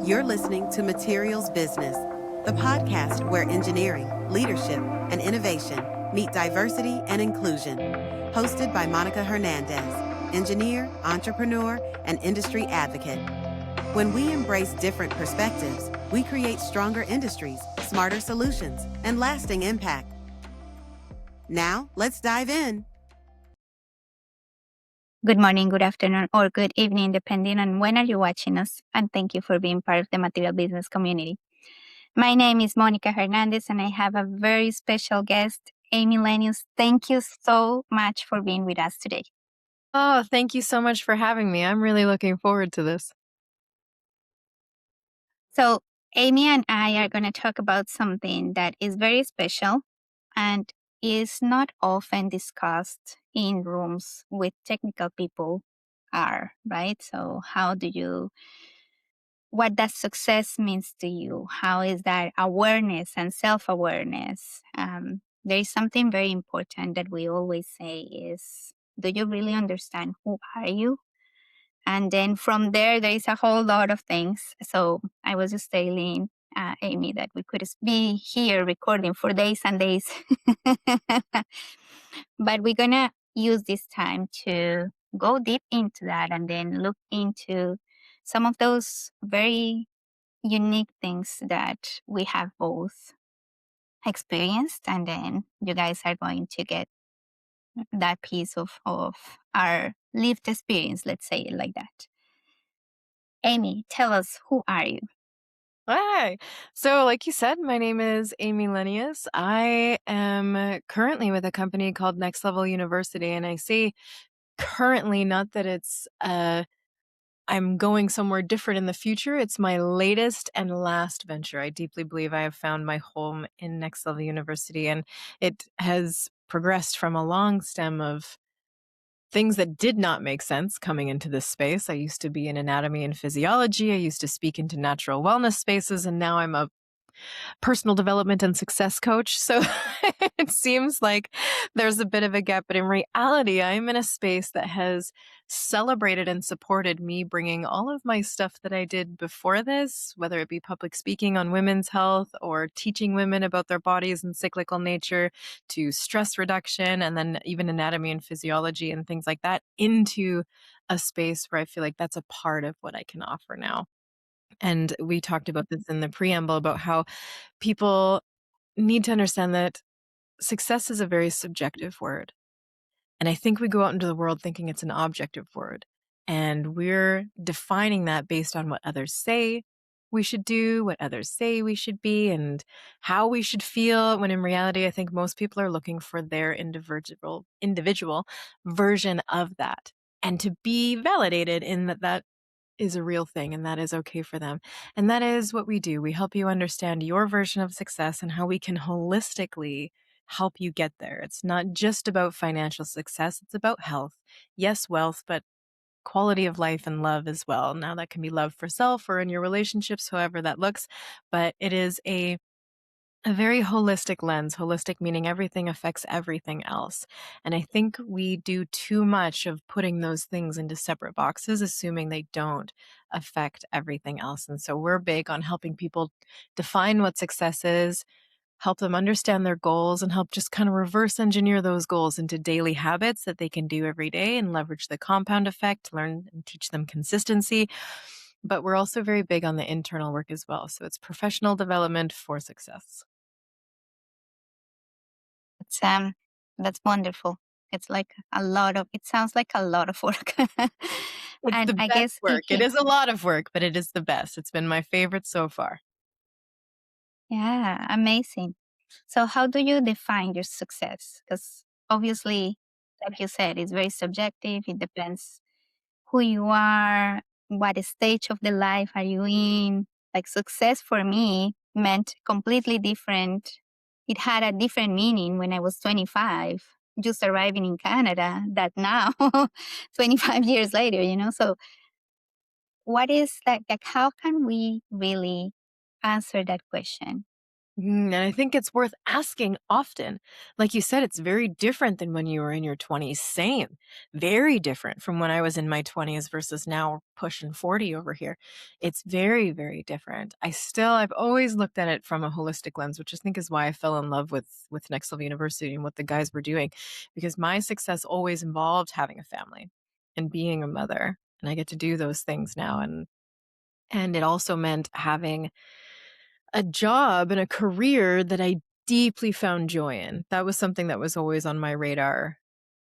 You're listening to Materials Business, the podcast where engineering, leadership, and innovation meet diversity and inclusion. Hosted by Monica Hernandez, engineer, entrepreneur, and industry advocate. When we embrace different perspectives, we create stronger industries, smarter solutions, and lasting impact. Now, let's dive in. Good morning, good afternoon, or good evening, depending on when are you watching us. And thank you for being part of the material business community. My name is Monica Hernandez, and I have a very special guest, Amy Lenius. Thank you so much for being with us today. Oh, thank you so much for having me. I'm really looking forward to this. So, Amy and I are going to talk about something that is very special and is not often discussed in rooms with technical people right? So what does success means to you? How is that awareness and self-awareness? There is something very important that we always say is, do you really understand who are you? And then from there is a whole lot of things. So I was just telling Amy that we could be here recording for days and days. But we're going to use this time to go deep into that and then look into some of those very unique things that we have both experienced. And then you guys are going to get that piece of our lived experience, let's say it like that. Amy, tell us, who are you? Hi. So, like you said, my name is Amy Lenius. I am currently with a company called Next Level University, and I say currently, not that it's I'm going somewhere different in the future. It's my latest and last venture. I deeply believe I have found my home in Next Level University, and it has progressed from a long stem of things that did not make sense coming into this space. I used to be in anatomy and physiology. I used to speak into natural wellness spaces, and now I'm a personal development and success coach. So it seems like there's a bit of a gap, but in reality, I'm in a space that has celebrated and supported me bringing all of my stuff that I did before this, whether it be public speaking on women's health or teaching women about their bodies and cyclical nature, to stress reduction, and then even anatomy and physiology and things like that, into a space where I feel like that's a part of what I can offer now. And we talked about this in the preamble about how people need to understand that success is a very subjective word. And I think we go out into the world thinking it's an objective word. And we're defining that based on what others say we should do, what others say we should be, and how we should feel. When in reality, I think most people are looking for their individual version of that. And to be validated in that is a real thing and that is okay for them. And that is what we do. We help you understand your version of success and how we can holistically help you get there. It's not just about financial success, it's about health. Yes, wealth, but quality of life and love as well. Now, that can be love for self or in your relationships, however that looks, but it is a very holistic lens, holistic meaning everything affects everything else. And I think we do too much of putting those things into separate boxes, assuming they don't affect everything else. And so we're big on helping people define what success is, help them understand their goals, and help just kind of reverse engineer those goals into daily habits that they can do every day and leverage the compound effect, learn and teach them consistency. But we're also very big on the internal work as well. So it's professional development for success. It's that's wonderful. It's like it sounds like a lot of work. It's And the I best guess work. It is a lot of work, but it is the best. It's been my favorite so far. yeah, amazing. So how do you define your success? Because obviously, like you said, it's very subjective. It depends who you are, what stage of the life are you in. Like success for me meant completely different. It had a different meaning when I was 25, just arriving in Canada, that now, 25 years later. So what is like how can we really answer that question? And I think it's worth asking often. Like you said, it's very different than when you were in your 20s. Same. Very different from when I was in my 20s versus now pushing 40 over here. It's very, very different. I've always looked at it from a holistic lens, which I think is why I fell in love with Next Level University and what the guys were doing, because my success always involved having a family and being a mother. And I get to do those things now. And it also meant having a job and a career that I deeply found joy in. That was something that was always on my radar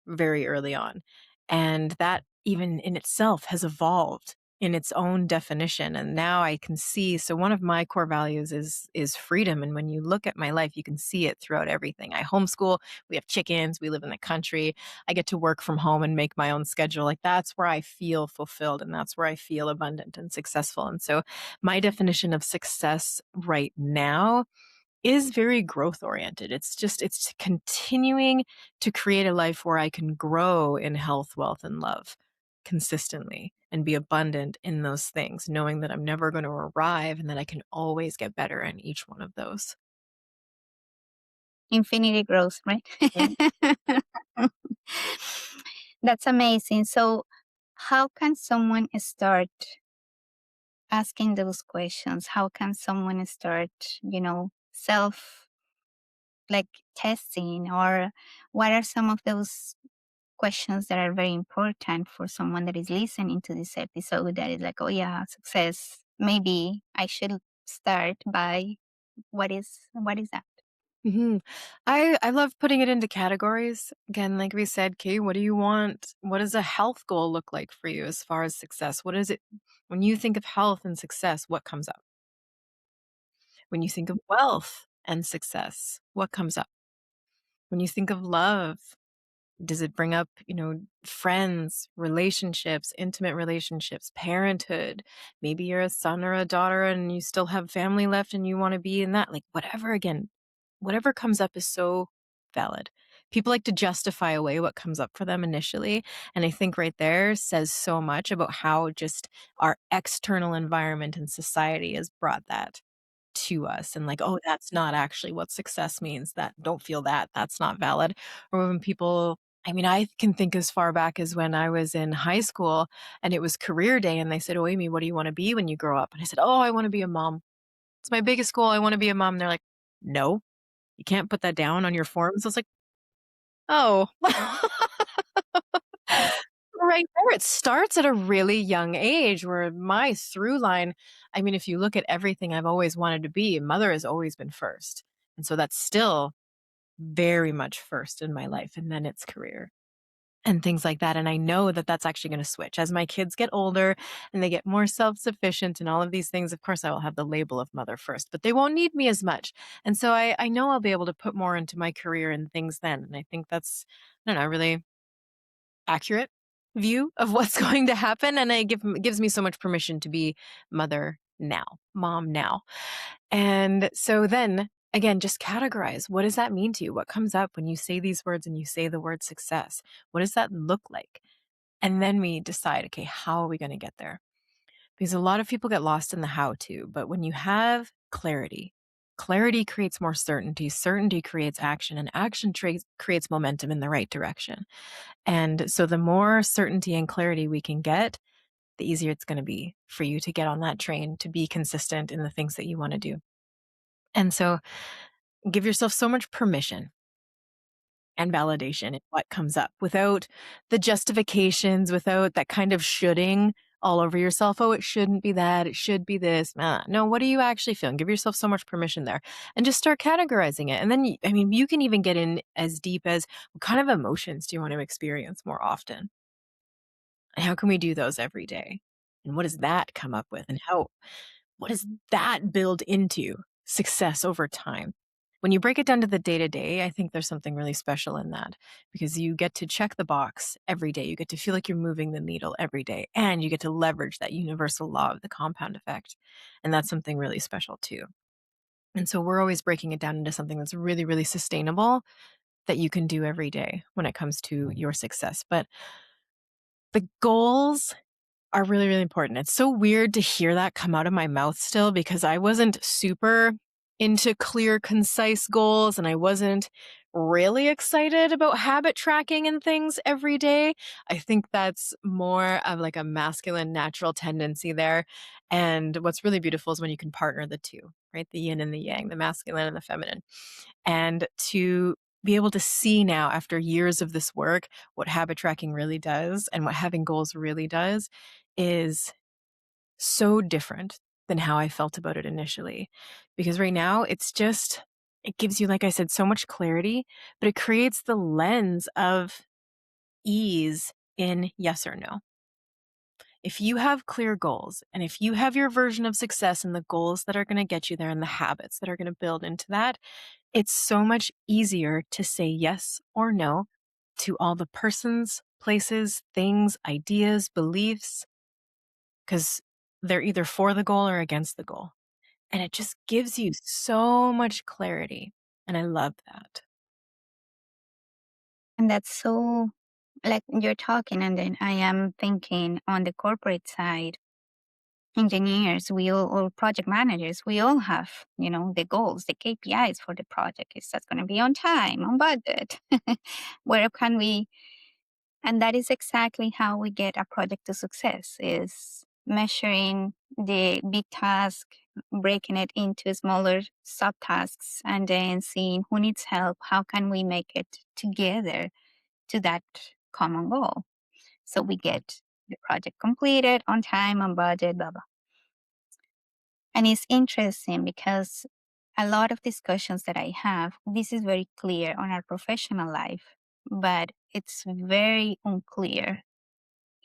very early on. And that even in itself has evolved in its own definition. And now I can see, so one of my core values is freedom. And when you look at my life, you can see it throughout everything. I homeschool, we have chickens, we live in the country. I get to work from home and make my own schedule. Like that's where I feel fulfilled and that's where I feel abundant and successful. And so my definition of success right now is very growth oriented. It's continuing to create a life where I can grow in health, wealth, and love consistently and be abundant in those things, knowing that I'm never going to arrive and that I can always get better in each one of those. Infinity growth, right? Yeah. That's amazing. So, how can someone start asking those questions? How can someone start, self like testing, or what are some of those questions that are very important for someone that is listening to this episode that is like, oh yeah, success. Maybe I should start by what is that? hmm I love putting it into categories. Again, like we said, Kate, what do you want? What does a health goal look like for you as far as success? What is it when you think of health and success? What comes up? When you think of wealth and success, what comes up? When you think of love, does it bring up, friends, relationships, intimate relationships, parenthood? Maybe you're a son or a daughter and you still have family left and you want to be in that. Like, whatever, again, whatever comes up is so valid. People like to justify away what comes up for them initially. And I think right there says so much about how just our external environment and society has brought that to us and like, oh, that's not actually what success means. That don't feel that. That's not valid. Or when people, I mean, I can think as far back as when I was in high school and it was career day and they said, oh, Amy, what do you want to be when you grow up? And I said, oh, I want to be a mom. It's my biggest goal. I want to be a mom. And they're like, no, you can't put that down on your forms. I was like, oh, right there. It starts at a really young age where my through line, I mean, if you look at everything I've always wanted to be, mother has always been first. And so that's still very much first in my life. And then it's career and things like that. And I know that that's actually going to switch as my kids get older and they get more self sufficient and all of these things. Of course, I will have the label of mother first, but they won't need me as much. And so I know I'll be able to put more into my career and things then. And I think that's, I don't know, really accurate view of what's going to happen. And gives me so much permission to be mother now, mom now. And so then again, just categorize. What does that mean to you? What comes up when you say these words and you say the word success? What does that look like? And then we decide, okay, how are we going to get there? Because a lot of people get lost in the how to, but when you have clarity, clarity creates more certainty. Certainty creates action, and action creates momentum in the right direction. And so the more certainty and clarity we can get, the easier it's going to be for you to get on that train, to be consistent in the things that you want to do. And so give yourself so much permission and validation in what comes up without the justifications, without that kind of shoulding all over yourself. Oh, it shouldn't be that. It should be this. No, what are you actually feeling? Give yourself so much permission there and just start categorizing it. And then, I mean, you can even get in as deep as what kind of emotions do you want to experience more often? And how can we do those every day? And what does that come up with? And what does that build into success over time? When you break it down to the day to day, I think there's something really special in that because you get to check the box every day. You get to feel like you're moving the needle every day, and you get to leverage that universal law of the compound effect. And that's something really special too. And so we're always breaking it down into something that's really, really sustainable that you can do every day when it comes to your success. But the goals are really, really important. It's so weird to hear that come out of my mouth still because I wasn't super into clear, concise goals, and I wasn't really excited about habit tracking and things every day. I think that's more of like a masculine natural tendency there. And what's really beautiful is when you can partner the two, right? The yin and the yang, the masculine and the feminine. And to be able to see now after years of this work what habit tracking really does and what having goals really does is so different than how I felt about it initially. Because right now, it gives you, like I said, so much clarity, but it creates the lens of ease in yes or no. If you have clear goals and if you have your version of success and the goals that are going to get you there and the habits that are going to build into that, it's so much easier to say yes or no to all the persons, places, things, ideas, beliefs, because they're either for the goal or against the goal. And it just gives you so much clarity. And I love that. And that's so, like you're talking, and then I am thinking on the corporate side, engineers, we all, or project managers, we all have, the goals, the KPIs for the project. Is that going to be on time, on budget? Where can we, and that is exactly how we get a project to success, is measuring the big task, breaking it into smaller subtasks, and then seeing who needs help, how can we make it together to that common goal. So we get the project completed on time, on budget, blah, blah. And it's interesting because a lot of discussions that I have, this is very clear on our professional life, but it's very unclear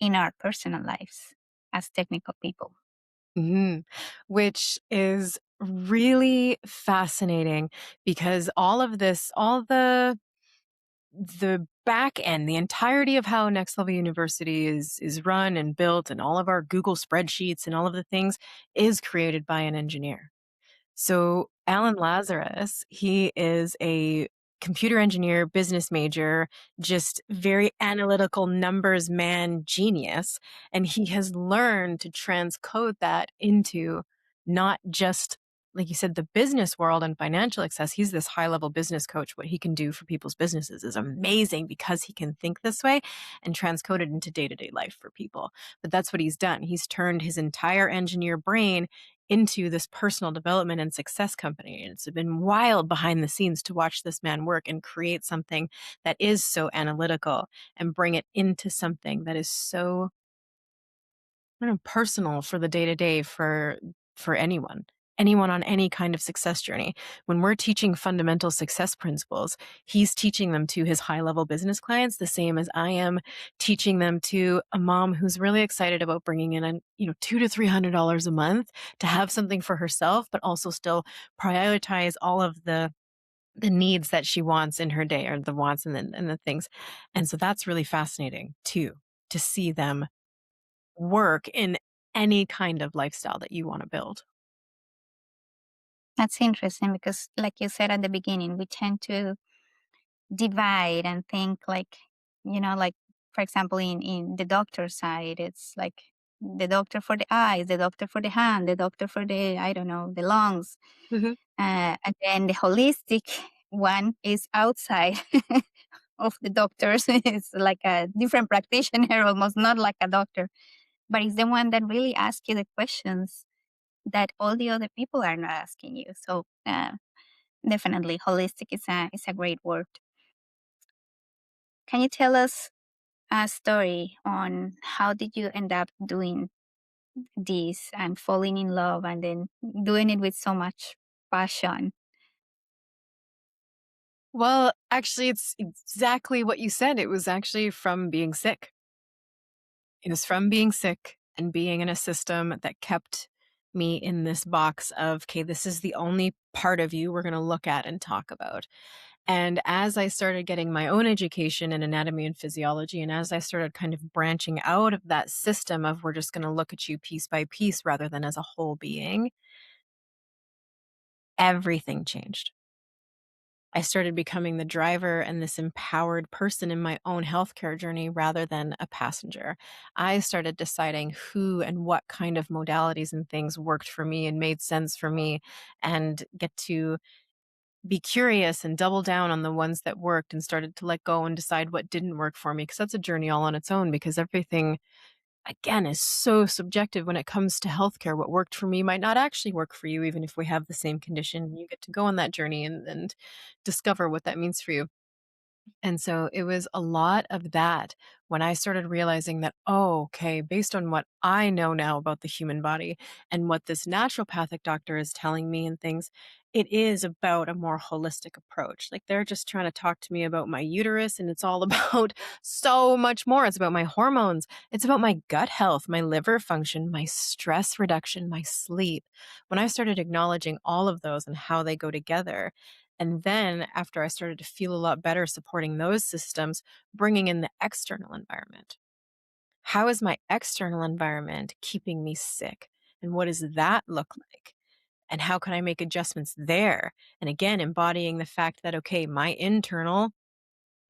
in our personal lives as technical people. Mhm. Which is really fascinating because all of this, all the back end, the entirety of how Next Level University is run and built and all of our Google spreadsheets and all of the things is created by an engineer. So Alan Lazarus, he is a computer engineer, business major, just very analytical numbers man genius. And he has learned to transcode that into not just, like you said, the business world and financial success. He's this high level business coach. What he can do for people's businesses is amazing because he can think this way and transcode it into day to day life for people. But that's what he's done. He's turned his entire engineer brain into this personal development and success company. And it's been wild behind the scenes to watch this man work and create something that is so analytical and bring it into something that is so, I don't know, personal for the day to day for anyone on any kind of success journey. When we're teaching fundamental success principles, he's teaching them to his high level business clients the same as I am teaching them to a mom who's really excited about bringing in $200 to $300 a month to have something for herself, but also still prioritize all of the needs that she wants in her day, or the wants and the things. And so that's really fascinating too, to see them work in any kind of lifestyle that you want to build. That's interesting because, like you said at the beginning, we tend to divide and think like, like, for example, in the doctor side, it's like the doctor for the eyes, the doctor for the hand, the doctor for the, I don't know, the lungs. Mhm. And then the holistic one is outside of the doctors. It's like a different practitioner, almost not like a doctor, but it's the one that really asks you the questions that all the other people are not asking you. So definitely, holistic is a great word. Can you tell us a story on how did you end up doing this and falling in love and then doing it with so much passion? Well, actually, it's exactly what you said. It was actually from being sick. It was from being sick and being in a system that kept me in this box of, okay, this is the only part of you we're going to look at and talk about. And as I started getting my own education in anatomy and physiology, and as I started kind of branching out of that system of we're just going to look at you piece by piece rather than as a whole being, everything changed. I started becoming the driver and this empowered person in my own healthcare journey rather than a passenger. I started deciding who and what kind of modalities and things worked for me and made sense for me, and get to be curious and double down on the ones that worked and started to let go and decide what didn't work for me. Because that's a journey all on its own, because everything, again, is so subjective when it comes to healthcare. What worked for me might not actually work for you, even if we have the same condition. You get to go on that journey and discover what that means for you. And so it was a lot of that when I started realizing that, oh, okay, based on what I know now about the human body and what this naturopathic doctor is telling me and things, it is about a more holistic approach. Like, they're just trying to talk to me about my uterus, and it's all about so much more. It's about my hormones, it's about my gut health, my liver function, my stress reduction, my sleep. When I started acknowledging all of those and how they go together, and then after I started to feel a lot better supporting those systems, bringing in the external environment. How is my external environment keeping me sick? And what does that look like? And how can I make adjustments there? And again, embodying the fact that, okay, my internal,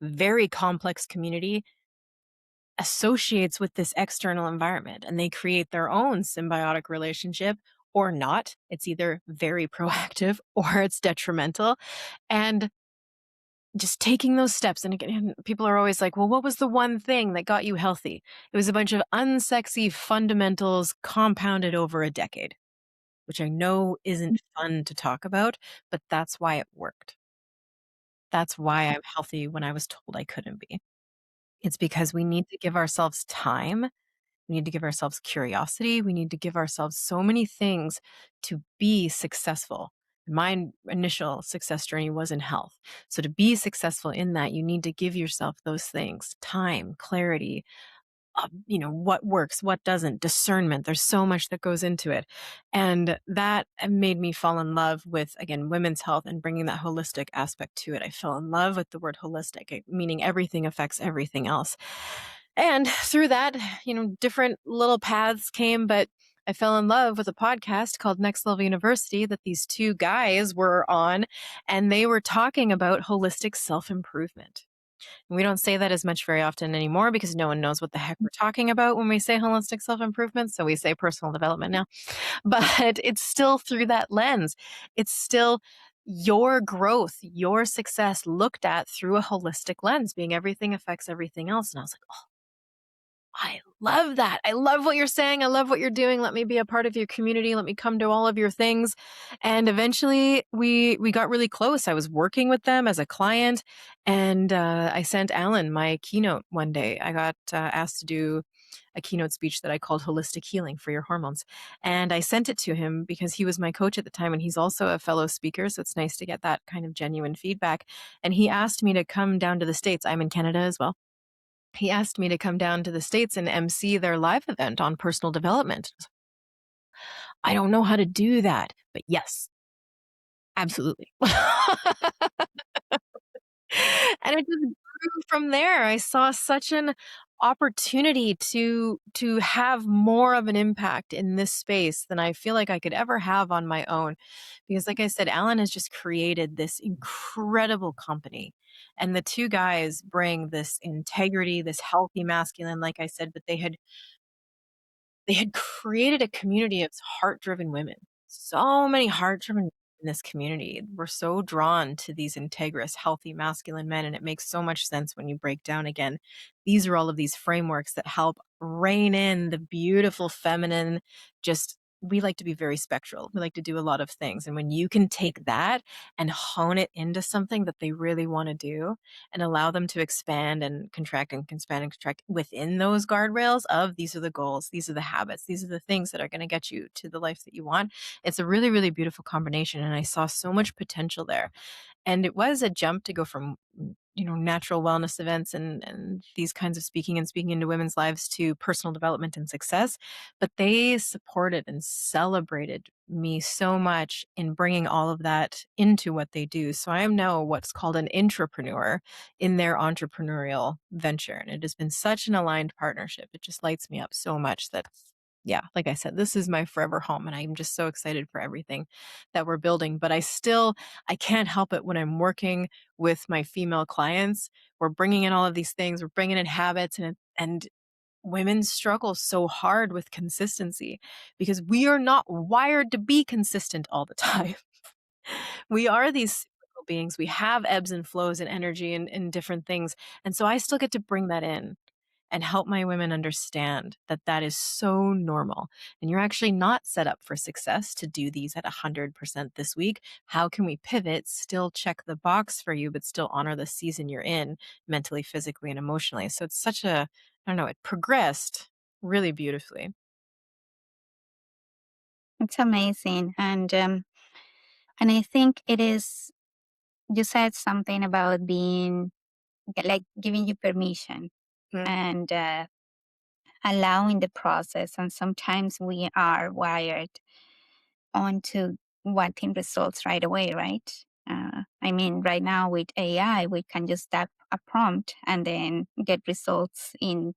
very complex community associates with this external environment, and they create their own symbiotic relationship or not. It's either very proactive or it's detrimental. And just taking those steps. And again, people are always like, well, what was the one thing that got you healthy? It was a bunch of unsexy fundamentals compounded over a decade, which I know isn't fun to talk about, but that's why it worked. That's why I'm healthy when I was told I couldn't be. It's because we need to give ourselves time. We need to give ourselves curiosity. We need to give ourselves so many things to be successful. My initial success journey was in health. So to be successful in that, you need to give yourself those things: time, clarity, what works, what doesn't, discernment. There's so much that goes into it. And that made me fall in love with, again, women's health and bringing that holistic aspect to it. I fell in love with the word holistic, meaning everything affects everything else. And through that, different little paths came, but I fell in love with a podcast called Next Level University that these two guys were on, and they were talking about holistic self improvement. We don't say that as much very often anymore because no one knows what the heck we're talking about when we say holistic self improvement. So we say personal development now. But it's still through that lens. It's still your growth, your success looked at through a holistic lens, being everything affects everything else. And I was like, oh, I love that. I love what you're saying. I love what you're doing. Let me be a part of your community. Let me come to all of your things. And eventually we got really close. I was working with them as a client, and I sent Alan my keynote one day. I got asked to do a keynote speech that I called Holistic Healing for Your Hormones. And I sent it to him because he was my coach at the time, and he's also a fellow speaker. So it's nice to get that kind of genuine feedback. And he asked me to come down to the States. I'm in Canada as well. He asked me to come down to the States and MC their live event on personal development. I don't know how to do that, but yes, absolutely. And it just grew from there. I saw such an opportunity to have more of an impact in this space than I feel like I could ever have on my own. Because like I said, Alan has just created this incredible company. And the two guys bring this integrity, this healthy masculine, like I said, but they had created a community of heart-driven women. So many heart-driven women in this community were so drawn to these integrous, healthy, masculine men, and it makes so much sense when you break down again. These are all of these frameworks that help rein in the beautiful feminine. Just, we like to be very spectral. We like to do a lot of things, and when you can take that and hone it into something that they really want to do, and allow them to expand and contract and expand and contract within those guardrails of, these are the goals, these are the habits, these are the things that are going to get you to the life that you want. It's a really, really beautiful combination. And I saw so much potential there. And it was a jump to go from, natural wellness events and these kinds of speaking into women's lives to personal development and success. But they supported and celebrated me so much in bringing all of that into what they do. So I am now what's called an intrapreneur in their entrepreneurial venture. And it has been such an aligned partnership. It just lights me up so much that yeah, like I said, this is my forever home, and I'm just so excited for everything that we're building. But I can't help it when I'm working with my female clients. We're bringing in all of these things, we're bringing in habits, and women struggle so hard with consistency because we are not wired to be consistent all the time. We are these cyclical beings. We have ebbs and flows and energy and different things. And so I still get to bring that in and help my women understand that that is so normal. And you're actually not set up for success to do these at 100% this week. How can we pivot, still check the box for you, but still honor the season you're in mentally, physically, and emotionally? So it's such a, I don't know, it progressed really beautifully. It's amazing. And I think it is, you said something about being like giving you permission Mm. and allowing the process. And sometimes we are wired onto wanting results right away, right? I mean, right now with AI, we can just type a prompt and then get results in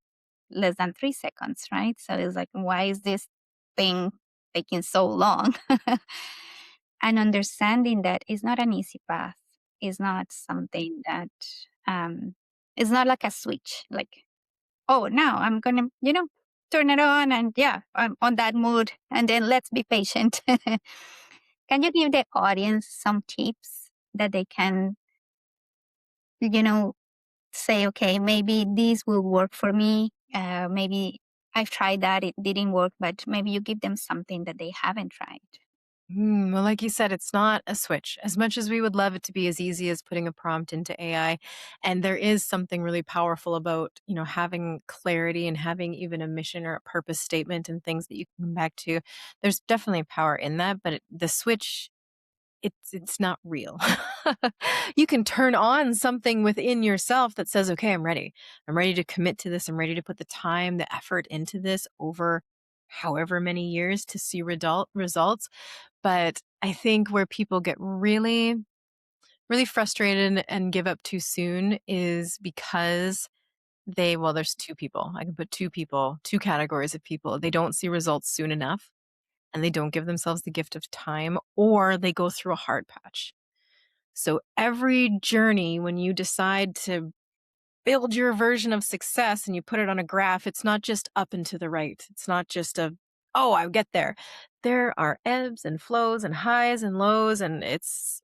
less than 3 seconds, right? So it's like, why is this thing taking so long? And understanding that it's not an easy path, is not something that um, it's not like a switch, like, oh, now I'm gonna, turn it on and yeah, I'm on that mood and then let's be patient. Can you give the audience some tips that they can, you know, say, okay, maybe this will work for me. Maybe I've tried that, it didn't work, but maybe you give them something that they haven't tried. Well, like you said, it's not a switch. As much as we would love it to be as easy as putting a prompt into AI, and there is something really powerful about, having clarity and having even a mission or a purpose statement and things that you can come back to. There's definitely power in that, but the switch, it's not real. You can turn on something within yourself that says, "Okay, I'm ready. I'm ready to commit to this. I'm ready to put the time, the effort into this over however many years to see results." But I think where people get really, really frustrated and give up too soon is because there's two people. I can put two people, two categories of people. They don't see results soon enough and they don't give themselves the gift of time, or they go through a hard patch. So every journey, when you decide to build your version of success and you put it on a graph, it's not just up and to the right. It's not just oh, I get there. There are ebbs and flows and highs and lows, and it's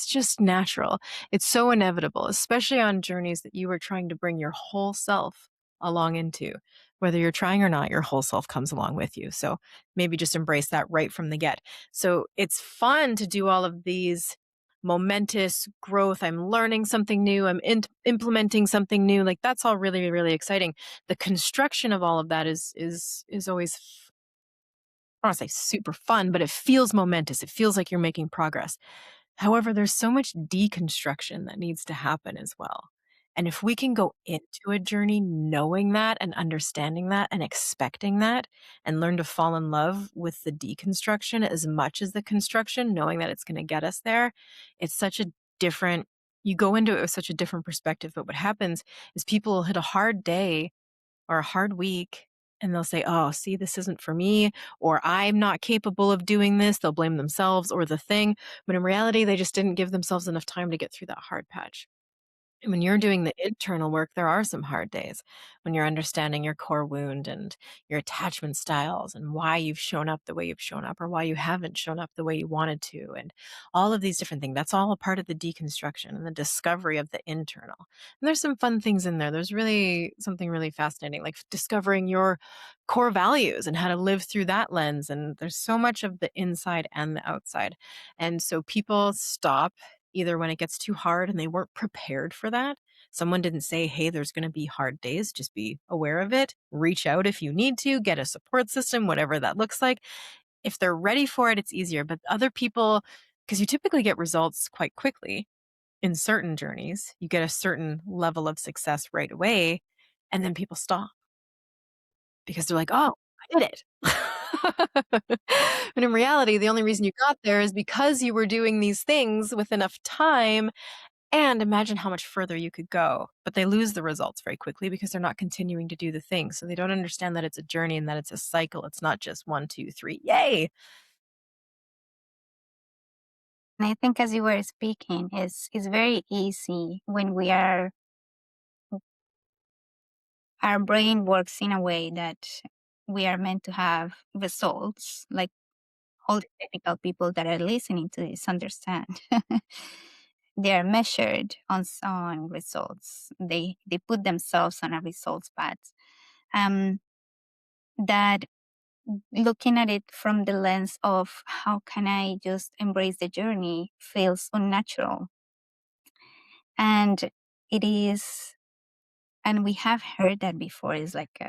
just natural. It's so inevitable, especially on journeys that you are trying to bring your whole self along into. Whether you're trying or not, your whole self comes along with you. So maybe just embrace that right from the get. So it's fun to do all of these momentous growth. I'm learning something new. I'm implementing something new. Like that's all really, really exciting. The construction of all of that is always, I don't want to say super fun, but it feels momentous. It feels like you're making progress. However, there's so much deconstruction that needs to happen as well. And if we can go into a journey knowing that and understanding that and expecting that and learn to fall in love with the deconstruction as much as the construction, knowing that it's going to get us there, it's such a different, you go into it with such a different perspective. But what happens is people will hit a hard day or a hard week and they'll say, oh, see, this isn't for me, or I'm not capable of doing this. They'll blame themselves or the thing. But in reality, they just didn't give themselves enough time to get through that hard patch. And when you're doing the internal work, there are some hard days when you're understanding your core wound and your attachment styles and why you've shown up the way you've shown up or why you haven't shown up the way you wanted to. And all of these different things. That's all a part of the deconstruction and the discovery of the internal. And there's some fun things in there. There's really something really fascinating, like discovering your core values and how to live through that lens. And there's so much of the inside and the outside. And so people stop either when it gets too hard and they weren't prepared for that. Someone didn't say, hey, there's going to be hard days. Just be aware of it. Reach out if you need to, get a support system, whatever that looks like. If they're ready for it, it's easier. But other people, because you typically get results quite quickly in certain journeys, you get a certain level of success right away. And then people stop because they're like, oh, I did it. But in reality, the only reason you got there is because you were doing these things with enough time And imagine how much further you could go. But they lose the results very quickly because they're not continuing to do the thing. So they don't understand that it's a journey and that it's a cycle. It's not just one, two, three. Yay. And I think as you were speaking, it's very easy when we are our brain works in a way that we are meant to have results, like all the technical people that are listening to this understand. They are measured on results. They put themselves on a results path. Um, that looking at it from the lens of how can I just embrace the journey feels unnatural. And it is, and we have heard that before. It's like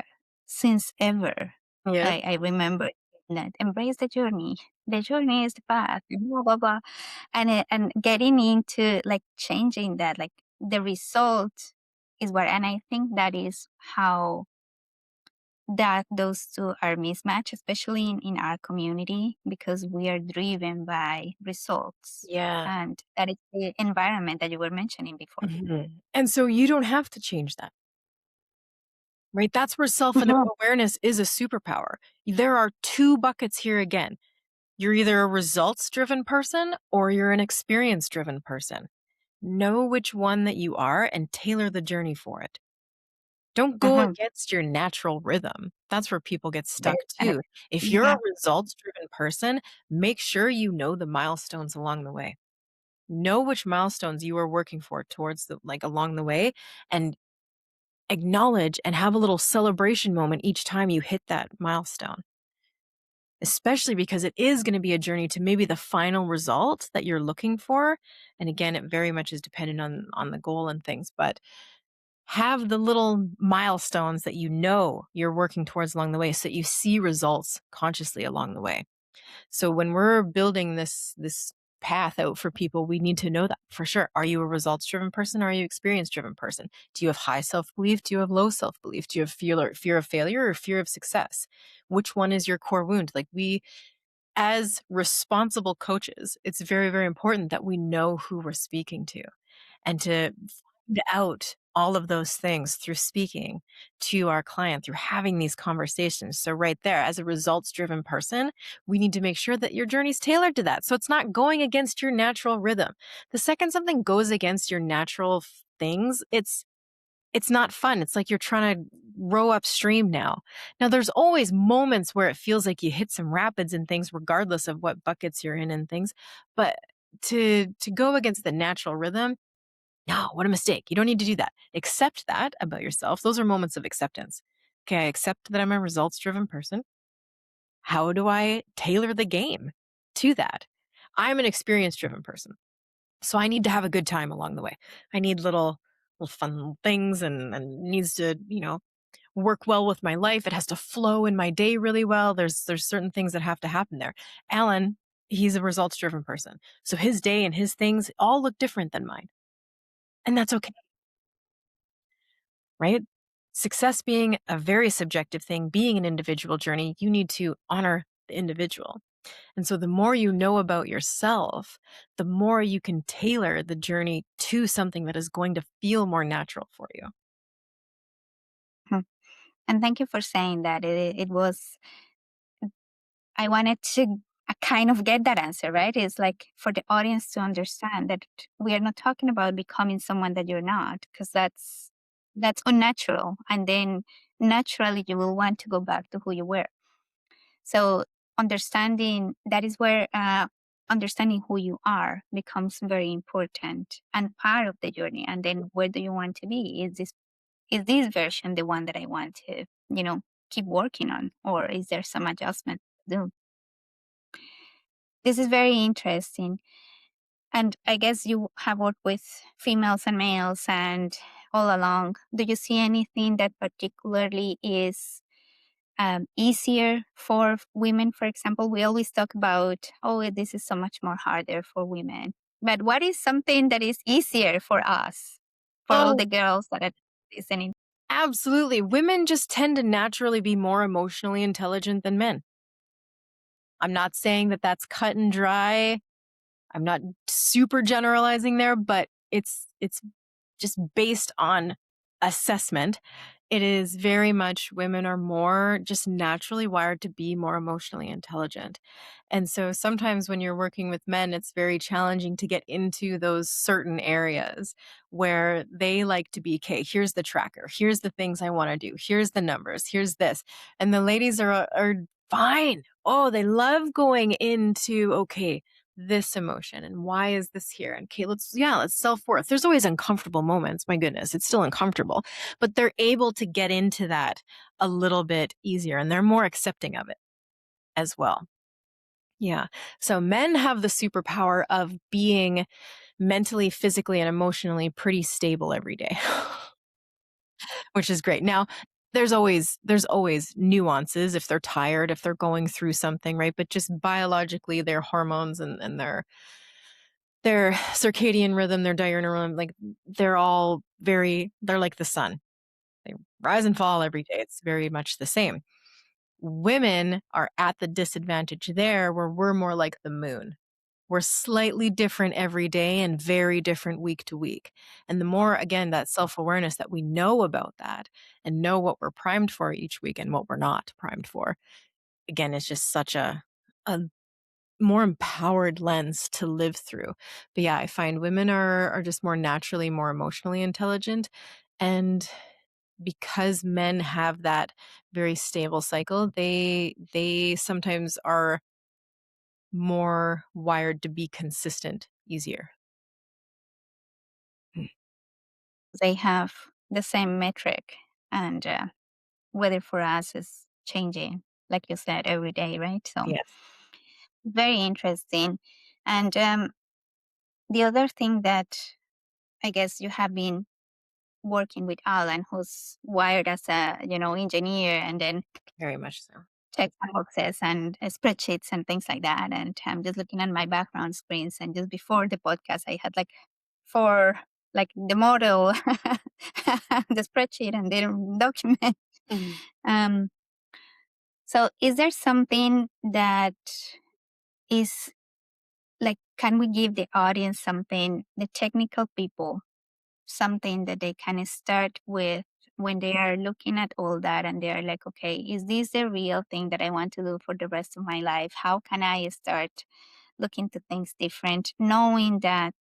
since ever. Yes. I remember that embrace the journey. The journey is the path. Blah blah blah, and getting into like changing that, like the result is what, and I think that is how that those two are mismatched, especially in our community, because we are driven by results. Yeah. And that is the environment that you were mentioning before. Mhm. And so you don't have to change that, right? That's where self Mhm. awareness is a superpower. There are two buckets here again. You're either a results driven person or you're an experience driven person. Know which one that you are and tailor the journey for it. Don't go Mhm. against your natural rhythm. That's where people get stuck And too. If you're yeah. a results driven person, make sure you know the milestones along the way. Know which milestones you are working for towards the like along the way and acknowledge and have a little celebration moment each time you hit that milestone. Especially because it is going to be a journey to maybe the final result that you're looking for. And again, it very much is dependent on the goal and things, but have the little milestones that you know you're working towards along the way so that you see results consciously along the way. So when we're building this path out for people, we need to know that for sure. Are you a results driven person? Or are you experience driven person? Do you have high self belief? Do you have low self belief? Do you have fear of failure or fear of success? Which one is your core wound? Like we, as responsible coaches, it's very, very important that we know who we're speaking to and to find out all of those things through speaking to our client, through having these conversations. So, right there, as a results driven person, we need to make sure that your journey's tailored to that. So, it's not going against your natural rhythm. The second something goes against your natural things, it's not fun. It's like you're trying to row upstream now. Now, there's always moments where it feels like you hit some rapids and things, regardless of what buckets you're in and things. But to go against the natural rhythm, no, what a mistake. You don't need to do that. Accept that about yourself. Those are moments of acceptance. Okay, I accept that I'm a results driven person. How do I tailor the game to that? I'm an experience driven person. So I need to have a good time along the way. I need little fun things and needs to, work well with my life. It has to flow in my day really well. There's certain things that have to happen there. Alan, he's a results driven person. So his day and his things all look different than mine. And that's okay, right? Success being a very subjective thing, being an individual journey, you need to honor the individual. And so the more you know about yourself, the more you can tailor the journey to something that is going to feel more natural for you. Mhm. And thank you for saying that. It was, I wanted to kind of get that answer, right? It's like for the audience to understand that we are not talking about becoming someone that you're not, because that's unnatural. And then naturally you will want to go back to who you were. So understanding that is where understanding who you are becomes very important and part of the journey. And then where do you want to be? Is this version the one that I want to, keep working on, or is there some adjustment to do? This is very interesting. And I guess you have worked with females and males and all along. Do you see anything that particularly is easier for women, for example? We always talk about, oh, this is so much more harder for women. But what is something that is easier for us, for all Oh, the girls that are listening? absolutely. Women just tend to naturally be more emotionally intelligent than men. I'm not saying that that's cut and dry. I'm not super generalizing there, but it's just based on assessment. It is very much women are more just naturally wired to be more emotionally intelligent. And so sometimes when you're working with men, it's very challenging to get into those certain areas where they like to be, okay, here's the tracker, here's the things I want to do, here's the numbers, here's this. And the ladies are fine. Oh, they love going into, okay, this emotion and why is this here? And okay, let's self-worth. There's always uncomfortable moments. My goodness, it's still uncomfortable, but they're able to get into that a little bit easier and they're more accepting of it as well. Yeah. So men have the superpower of being mentally, physically, and emotionally pretty stable every day, which is great. Now, there's always nuances if they're tired, if they're going through something, right? But just biologically, their hormones and their circadian rhythm, their diurnal rhythm, like they're like the sun. They rise and fall every day. It's very much the same. Women are at the disadvantage there where we're more like the moon. We're slightly different every day and very different week to week. And the more, again, that self awareness that we know about that and know what we're primed for each week and what we're not primed for, again, it's just such a more empowered lens to live through. But yeah, I find women are just more naturally more emotionally intelligent. And because men have that very stable cycle, they sometimes are more wired to be consistent easier. Mm. They have the same metric, and weather for us is changing, like you said, every day, right? So Yes. very interesting. And the other thing that I guess you have been working with Alan, who's wired as a engineer, and then Very much so. check boxes and spreadsheets and things like that. And I'm just looking at my background screens, and just before the podcast, I had like four, like the model, the spreadsheet, and the document. Mhm. Um, so, is there something that is like, can we give the audience something, the technical people, something that they can start with when they are looking at all that and they are like, okay, is this the real thing that I want to do for the rest of my life? How can I start looking to things different, knowing that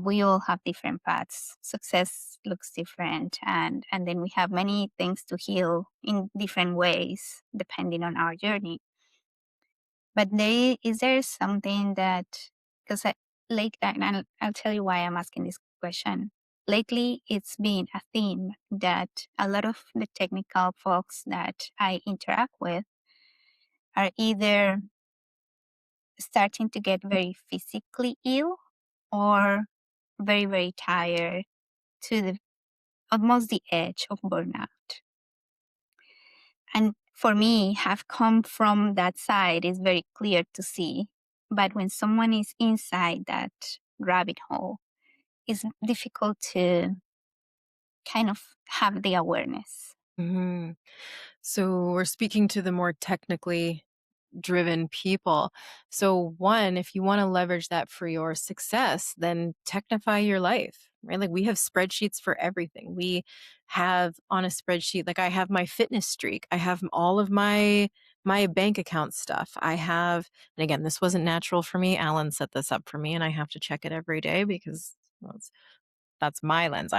we all have different paths. Success looks different, and then we have many things to heal in different ways depending on our journey. But is there something that, because late, and I'll tell you why I'm asking this question. Lately, it's been a theme that a lot of the technical folks that I interact with are either starting to get very physically ill or very, very tired to the almost the edge of burnout. And for me, have come from that side is very clear to see. But when someone is inside that rabbit hole, it's difficult to kind of have the awareness. Mhm. So we're speaking to the more technically driven people. So one, if you want to leverage that for your success, then technify your life, right? Like we have spreadsheets for everything. We have on a spreadsheet, like I have my fitness streak. I have all of my bank account stuff. I have, and again, this wasn't natural for me. Alan set this up for me and I have to check it every day because well, that's my lens.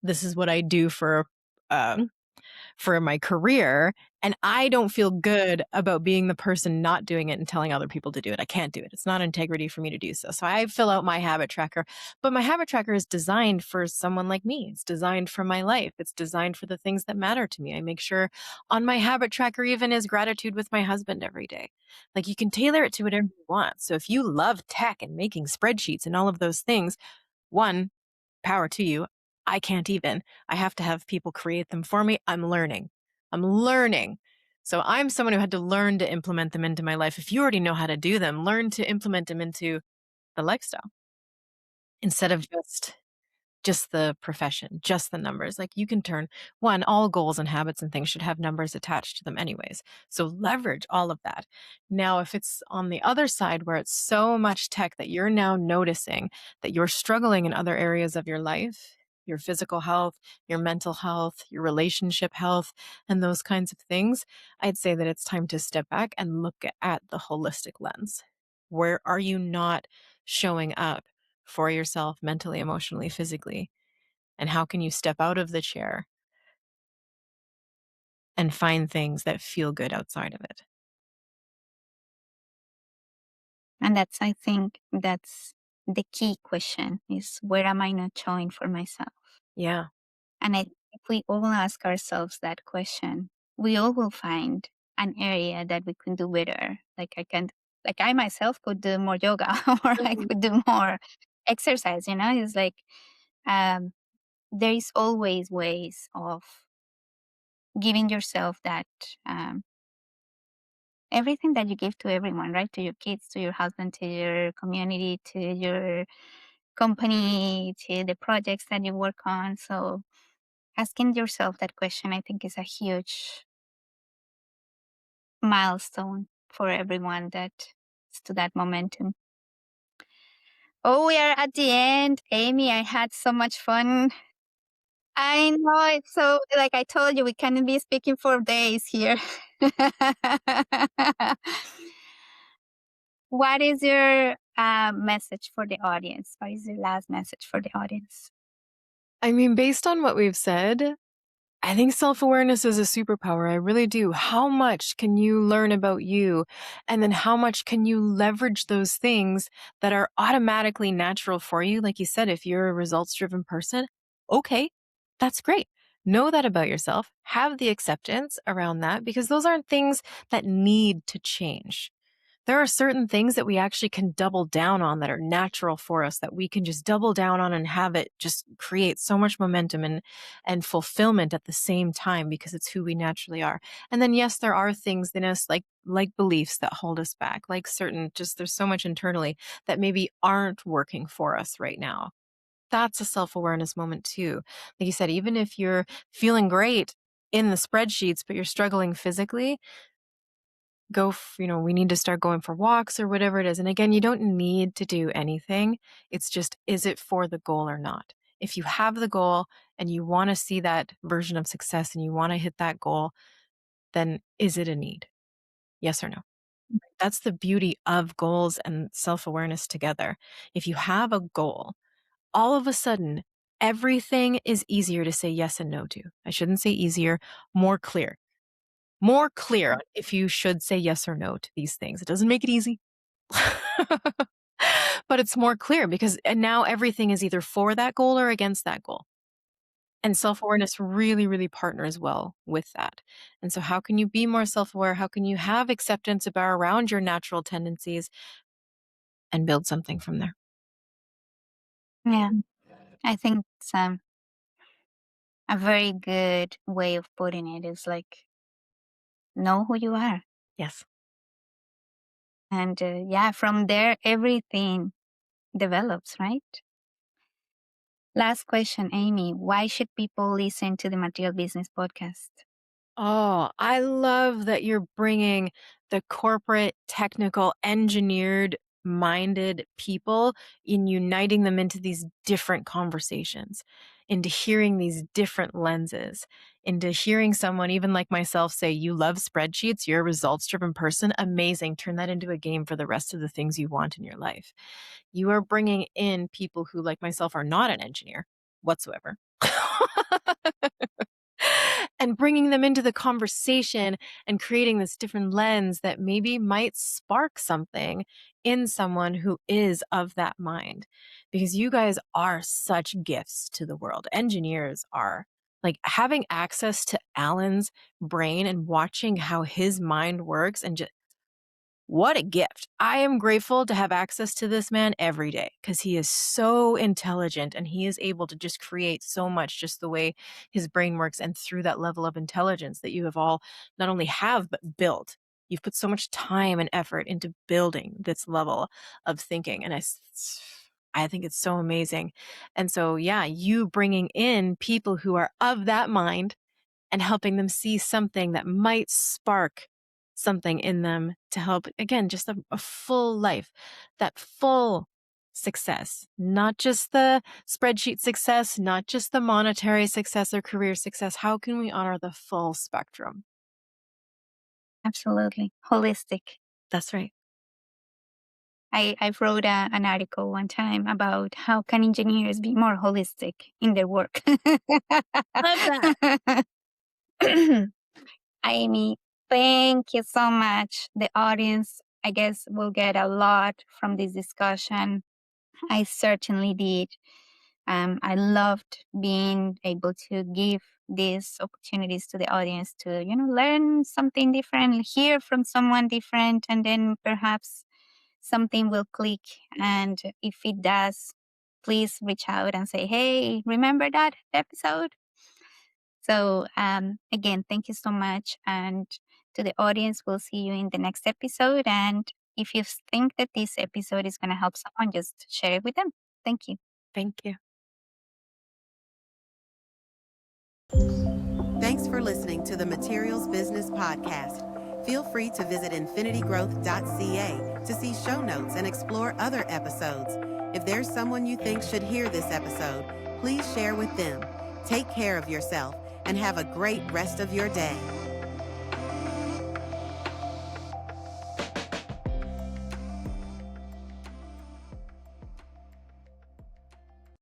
This is what I do um for my career. And I don't feel good about being the person not doing it and telling other people to do it. I can't do it. It's not integrity for me to do so. So I fill out my habit tracker, but my habit tracker is designed for someone like me. It's designed for my life. It's designed for the things that matter to me. I make sure on my habit tracker even is gratitude with my husband every day. Like you can tailor it to whatever you want. So if you love tech and making spreadsheets and all of those things, one, power to you. I can't even. I have to have people create them for me. I'm learning. I'm learning. So I'm someone who had to learn to implement them into my life. If you already know how to do them, learn to implement them into the lifestyle instead of just just the profession, just the numbers. Like you can turn all goals and habits and things should have numbers attached to them anyways. So leverage all of that. Now, if it's on the other side where it's so much tech that you're now noticing that you're struggling in other areas of your life, your physical health, your mental health, your relationship health, and those kinds of things, I'd say that it's time to step back and look at the holistic lens. Where are you not showing up for yourself mentally, emotionally, physically? And how can you step out of the chair and find things that feel good outside of it? And I think that's the key question is where am I not showing for myself? Yeah. And if we all ask ourselves that question, we all will find an area that we can do better. Like I myself could do more yoga or I Mhm. could do more exercise, it's like, um, there is always ways of giving yourself that, um, everything that you give to everyone, right? To your kids, to your husband, to your community, to your company, to the projects that you work on. So asking yourself that question, I think, is a huge milestone for everyone that is to that momentum. Oh, we are at the end. Amy, I had so much fun. I know it's so, like I told you, we can be speaking for days here. What is your message for the audience? What is your last message for the audience? I mean, based on what we've said, I think self awareness is a superpower. I really do. How much can you learn about you? And then how much can you leverage those things that are automatically natural for you? Like you said, if you're a results driven person, okay, that's great. Know that about yourself. Have the acceptance around that because those aren't things that need to change. There are certain things that we actually can double down on that are natural for us that we can just double down on and have it just create so much momentum and fulfillment at the same time because it's who we naturally are. And then yes, there are things in us like beliefs that hold us back, like certain just there's so much internally that maybe aren't working for us right now. That's a self-awareness moment too. Like you said, even if you're feeling great in the spreadsheets but you're struggling physically, we need to start going for walks or whatever it is. And again, you don't need to do anything. It's just, is it for the goal or not? If you have the goal and you want to see that version of success and you want to hit that goal, then is it a need? Yes or no? That's the beauty of goals and self awareness together. If you have a goal, all of a sudden, everything is easier to say yes and no to. I shouldn't say easier, more clear. More clear on if you should say yes or no to these things. It doesn't make it easy. But it's more clear because and now everything is either for that goal or against that goal. And self-awareness really, really partners well with that. And so how can you be more self-aware? How can you have acceptance about around your natural tendencies and build something from there? Yeah, I think it's a very good way of putting it. Is like know who you are, Yes. and yeah, from there everything develops, right? Last question, Amy. Why should people listen to the Material Business Podcast? Oh, I love that you're bringing the corporate, technical, engineered minded people in uniting them into these different conversations, into hearing these different lenses, into hearing someone, even like myself, say, you love spreadsheets, you're a results driven person. Amazing. Turn that into a game for the rest of the things you want in your life. You are bringing in people who, like myself, are not an engineer whatsoever. And bringing them into the conversation and creating this different lens that maybe might spark something in someone who is of that mind. Because you guys are such gifts to the world. Engineers are. Like having access to Alan's brain and watching how his mind works and just what a gift. I am grateful to have access to this man every day because he is so intelligent and he is able to just create so much just the way his brain works and through that level of intelligence that you have all not only have but built. You've put so much time and effort into building this level of thinking. And I think it's so amazing. And so, yeah, you bringing in people who are of that mind and helping them see something that might spark something in them to help, again, just a full life, that full success, not just the spreadsheet success, not just the monetary success or career success. How can we honor the full spectrum? Absolutely. Holistic. That's right. I wrote an article one time about how can engineers be more holistic in their work. Love that. Amy, thank you so much. The audience, I guess, will get a lot from this discussion. I certainly did. I loved being able to give these opportunities to the audience to, learn something different, hear from someone different, and then perhaps something will click. And if it does, please reach out and say, hey, remember that episode? So, again, thank you so much. And to the audience, we'll see you in the next episode. And if you think that this episode is going to help someone, just share it with them. Thank you. Thank you. Thanks for listening to the Materials Business Podcast. Feel free to visit infinitygrowth.ca to see show notes and explore other episodes. If there's someone you think should hear this episode, please share with them. Take care of yourself and have a great rest of your day.